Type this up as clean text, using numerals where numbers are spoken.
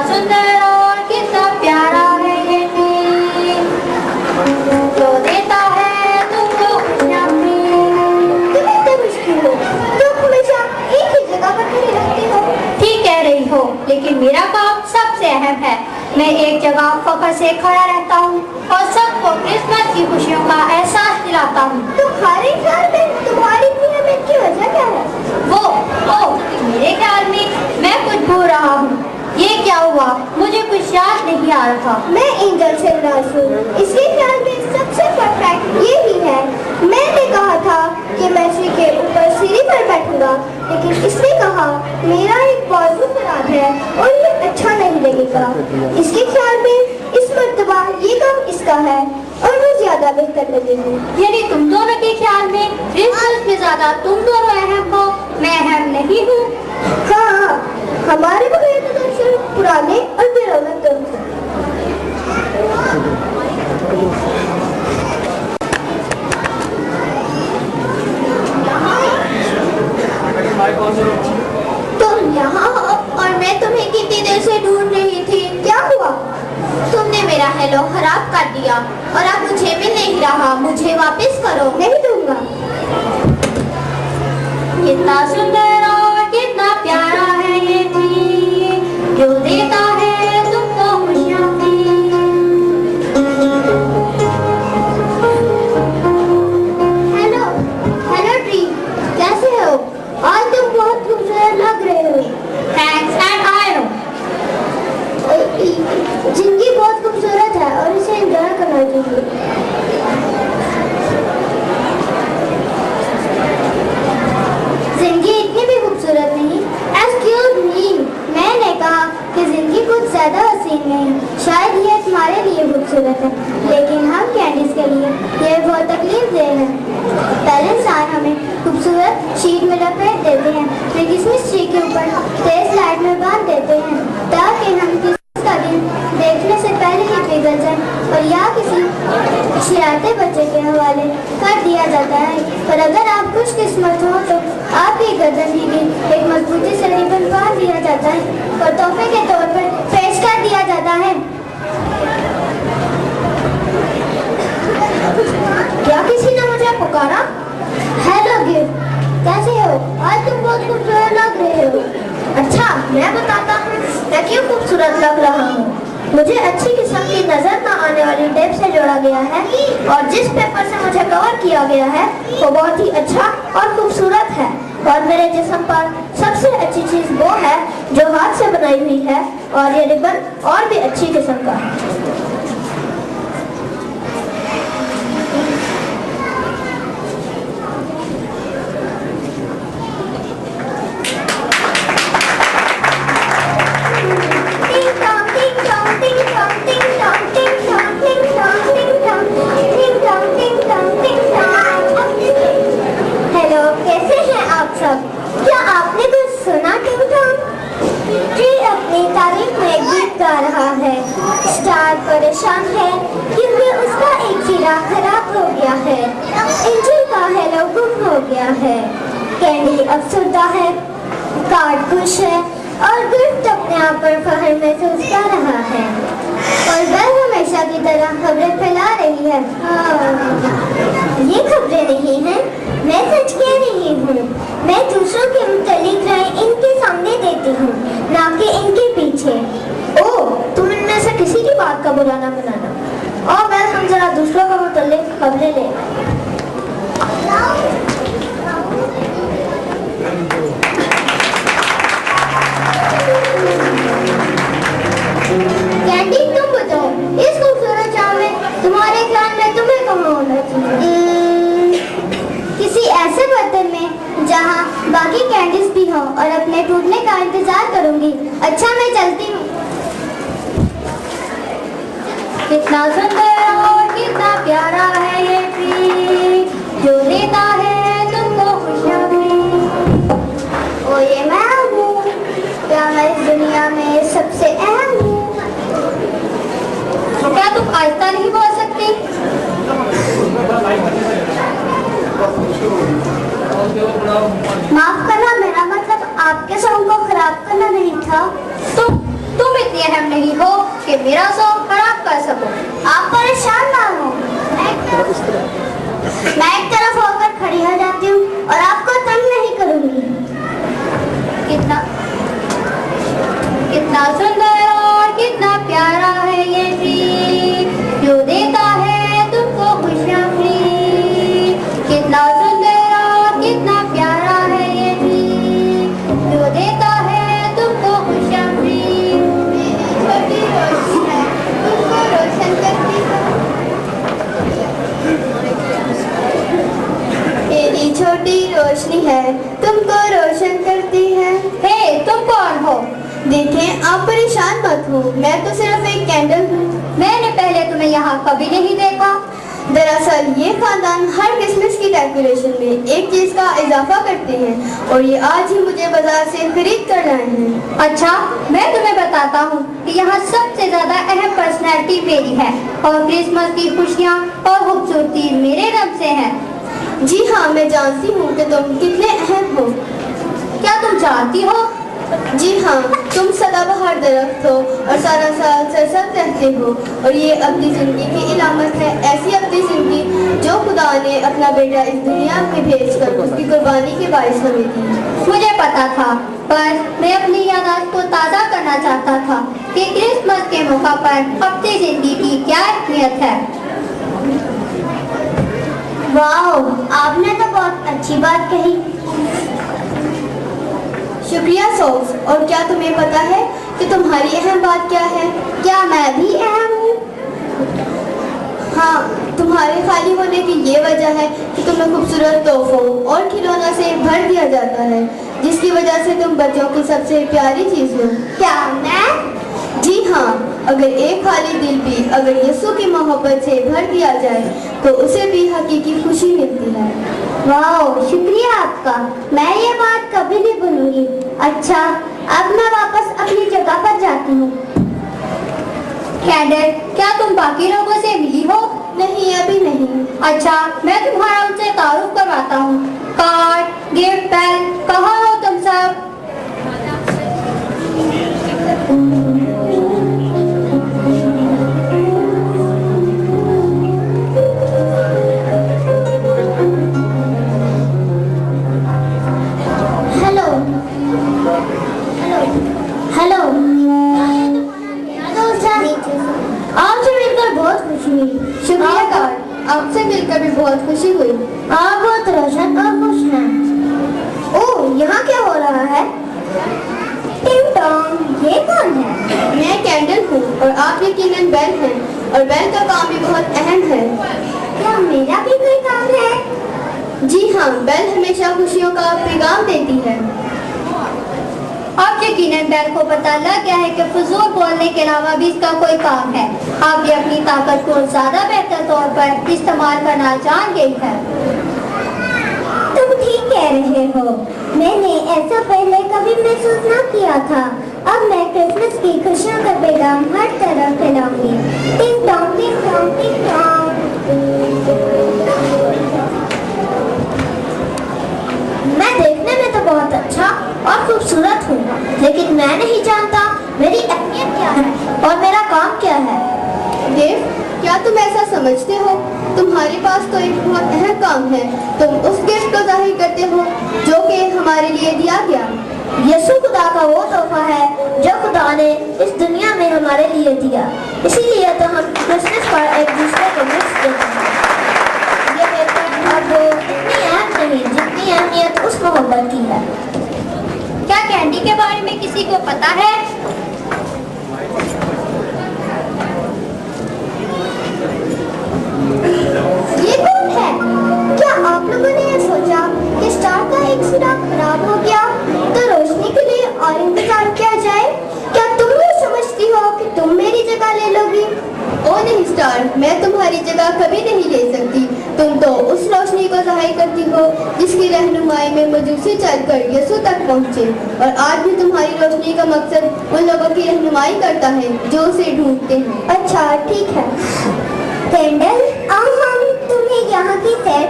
सुंदर और कितना प्यारा है ये ट्री, जो देता है तुमको खुशियाँ भी। तुम इतने मुश्किल हो, तुम हमेशा एक ही जगह पर खड़े रहते हो। ठीक कह रही हो, लेकिन मेरा काम सबसे अहम है। मैं एक जगह फखर से खड़ा रहता हूँ और सबको क्रिसमस की खुशियों का एहसास दिलाता हूँ। तुम्हारे ख्याल में तुम्हारी अहमियत की वजह क्या है? मेरे ख्याल में मैं कुछ भूल रहा हूँ। ये क्या हुआ? मुझे कुछ याद नहीं आ रहा। मैं एंजल से नाराज हूँ। इसके ख्याल में सबसे परफेक्ट ये ही है। मैंने कहा था कि मैं श्री के ऊपर सीढ़ी पर बैठूंगा, लेकिन इसने कहा मेरा एक बाजू खराब है और ये अच्छा नहीं लगेगा। इसके ख्याल में इस मर्तबा ये काम इसका है और वो ज्यादा बेहतर लगेगी। यानी तुम दोनों के ख्याल में क्रिसमस में ज्यादा तुम दोनों अहम हो, मैं अहम नहीं हूँ। हाँ, हमारे बगैर तो दरअसल पुराने और बेरौनक दोस्त हैं। तुम यहाँ हो और मैं तुम्हें कितनी देर से ढूंढ रही थी। क्या हुआ? तुमने मेरा हेलो खराब कर दिया और अब मुझे मिल नहीं रहा। मुझे वापस करो। नहीं दूंगा। कितना सुंदर और कितना प्यारा है ये ट्री, जो देता है तुमको खुशियाँ भी। हेलो हेलो ट्री, कैसे हो? आज तुम बहुत खूबसूरत लग रहे हो। Thanks and I know. जिंदगी बहुत खूबसूरत है और इसे एंजॉय करना चाहिए। जिंदगी इतनी भी खूबसूरत नहीं। एक्सक्यूज मी, मैंने कहा कि जिंदगी कुछ ज्यादा हसीन नहीं। शायद ये तुम्हारे लिए खूबसूरत है, लेकिन हम कैंडीज के लिए ये बहुत तकलीफदेह है। पहले इंसान हमें खूबसूरत शीट में लपेट देते हैं, फिर क्रिसमस ट्री के ऊपर तेज लाइट में बांध देते हैं ताकि हम क्रिसमस का दिन देखने से पहले ही पिघल जाए और या किसी शरारते बच्चे के हवाले कर दिया जाता है। पर अगर आप खुशकिस्मत हो तो आपकी गर्दन भी एक मजबूती से रिबन बांध दिया जाता है और तोहफे के तौर पर पेश कर दिया जाता है। क्या किसी ने मुझे पुकारा? हेलो गिफ्ट, कैसे हो? आज तुम बहुत खूबसूरत लग रहे हो। अच्छा, मैं बताता हूँ मैं क्यों खूबसूरत लग रहा हूँ। मुझे अच्छी किस्म की नजर न आने वाली टेप से जोड़ा गया है और जिस पेपर से मुझे कवर किया गया है वो बहुत ही अच्छा और खूबसूरत है। और मेरे जिस्म पर सबसे अच्छी चीज वो है जो हाथ से बनाई हुई है और ये रिबन और भी अच्छी किस्म का है। क्या आपने कुछ सुना? ट्री अपनी तारीफ में गीत गा रहा है। स्टार परेशान है क्योंकि उसका एक चिराग खराब हो गया है। इंजन का हेलो गुम हो गया है। कैंडी अफसरदा है, कार्ड खुश है और गिफ्ट अपने आप पर फख्र महसूस कर रहा है और वह हमेशा की तरह खबरें फैला रही है। ये खबरें नहीं हैं, मैं सच कह रही हूँ। मैं दूसरों के मुतालिक राय इनके सामने देती हूँ, ना कि इनके पीछे। ओह, तुम इनमें से किसी की बात का बुरा ना बनाना। और मैं हम जरा दूसरों के मुतालिक खबरें ले। कैंडी, तुम बताओ, इस खूबसूरत शाम में तुम्हारे ख्याल में तुम्हें कहाँ होना चाहिए? किसी ऐसे बर्तन में जहाँ बाकी कैंडीज भी हो और अपने टूटने का इंतजार करूंगी। अच्छा, मैं चलती हूँ। कितना सुंदर और कितना प्यारा है ये ट्री, जो देता है तुमको खुशियाँ भी। ओ, ये मैं हूँ। क्या मैं इस दुनिया में सबसे अहम हूँ? क्या तुम आहिस्ता नहीं बोल सकती? माफ करना, मेरा मतलब आपके सॉन्ग को खराब करना नहीं था। तुम इतनी मेरा शौक खराब कर सको। आप परेशान ना हो, मैं एक तरफ होकर खड़ी हो जाती हूँ और आपको तंग नहीं करूँगी। कितना कितना सुंदर और कितना प्यारा है ये ट्री, जो देता है तुमको खुशियाँ फ्री। कितना सुंदर और कितना प्यारा है ये ट्री, जो देता है तुमको खुशियाँ फ्री। मेरी छोटी रोशनी है, तुमको रोशन करती है। मेरी छोटी रोशनी है, तुमको रोशन करती है। हे, तुम कौन हो? देखें, आप परेशान मत हो, मैं तो सिर्फ एक कैंडल हूँ। मैंने पहले तुम्हें यहाँ कभी नहीं देखा। दरअसल ये खानदान हर क्रिसमस की डेकोरेशन में एक चीज का इजाफा करते हैं और ये आज ही मुझे बाजार से खरीद कर लाए हैं। अच्छा, मैं तुम्हें बताता हूँ कि यहाँ सबसे ज्यादा अहम पर्सनैलिटी मेरी है और क्रिसमस की खुशियाँ और खूबसूरती मेरे रब से है। जी हाँ, मैं जानती हूँ कि तुम कितने अहम हो। क्या तुम जानती हो? जी हाँ, तुम सदाबहार दरख्त हो और सारा साल सरसब्ज रहते हो और ये अपनी जिंदगी की इलामत है, ऐसी अपनी जिंदगी जो खुदा ने अपना बेटा इस दुनिया में भेजकर उसकी कुर्बानी के बाइस हमें दी। मुझे पता था, पर मैं अपनी यादाश्त को ताज़ा करना चाहता था कि क्रिसमस के मौका पर अपनी जिंदगी की क्या अहमियत है। वाह, आपने तो बहुत अच्छी बात कही। शुक्रिया सोफ्स, और क्या तुम्हें पता है कि तुम्हारी अहम बात क्या है? क्या मैं भी अहम हूँ? हाँ, तुम्हारे खाली होने की ये वजह है कि तुम्हें खूबसूरत तोहफों और खिलौनों से भर दिया जाता है, जिसकी वजह से तुम बच्चों की सबसे प्यारी चीज हो। क्या मैं? जी हाँ, अगर एक खाली दिल भी अगर यीशु की मोहब्बत से भर दिया जाए तो उसे भी हकीकी खुशी मिलती है। वाह, शुक्रिया आपका, मैं ये बात कभी नहीं भूलूंगी। अच्छा, अब मैं वापस अपनी जगह पर जाती हूँ। कैंडल, क्या तुम बाकी लोगों से मिली हो? नहीं, अभी नहीं। अच्छा, मैं तुम्हारा उनसे तारुफ करवाता हूँ। कार्ड, गिफ्ट पैक, कहाँ हो तुम सब? हेलो, आपसे मिलकर बहुत खुशी हुई। शुक्रिया कार्ड, आपसे मिलकर भी बहुत खुशी हुई। आप बहुत रोशन और खुश हैं। ओह, यहाँ क्या हो रहा है? टिंग टोंग, ये कौन है? मैं कैंडल हूँ और आप यकीनन बेल हैं और बेल का काम भी बहुत अहम है। क्या मेरा भी कोई काम है? जी हाँ, बेल हमेशा खुशियों का पैगाम देती है। अब यकीनन बेल को पता लग गया है कि फजूल बोलने के अलावा भी इसका कोई काम है। अब ये अपनी ताकत को ज्यादा बेहतर तौर पर इस्तेमाल करना जान गई है। तुम ठीक कह रहे हो, मैंने ऐसा पहले कभी महसूस न किया था। अब मैं क्रिसमस की खुशियों का पैगाम हर तरफ फैलाऊंगी। टिंग टोंग, टिंग टोंग, टिंग टोंग। मैं देखने में तो बहुत अच्छा और खूबसूरत हूँ, लेकिन मैं नहीं जानता मेरी अहमियत क्या है और मेरा काम क्या है। देव, क्या तुम ऐसा समझते हो? तुम्हारे पास तो एक बहुत अहम काम है। तुम उस गिफ्ट को जाहिर करते हो जो कि हमारे लिए दिया गया। यीशु खुदा का वो तोहफा है जो खुदा ने इस दुनिया में हमारे लिए दिया। इसीलिए तो हम क्रिसमस पर एक दूसरे को गिफ्ट देते हैं। ये गिफ्ट अब इतनी अहम नहीं जितनी अहमियत उस मोहब्बत की है। क्या कैंडी के बारे में किसी को पता है? ये कौन है? क्या आप लोगों ने ये सोचा कि स्टार का एक सिरा खराब हो गया तो रोशनी के लिए और इंतजार किया जाए? क्या तुम ये समझती हो कि तुम मेरी जगह ले लोगी? ओ नहीं स्टार, मैं तुम्हारी जगह कभी नहीं ले सकती। तुम तो उस रोशनी को जाहिर करती हो जिसकी रहनुमाई में मजूसी चलकर यीशु तक पहुँचे, और आज भी तुम्हारी रोशनी का मकसद उन लोगों की रहनुमाई करता है जो उसे ढूंढते हैं। अच्छा, ठीक है। कैंडल, आओ हम तुम्हें यहाँ की सैर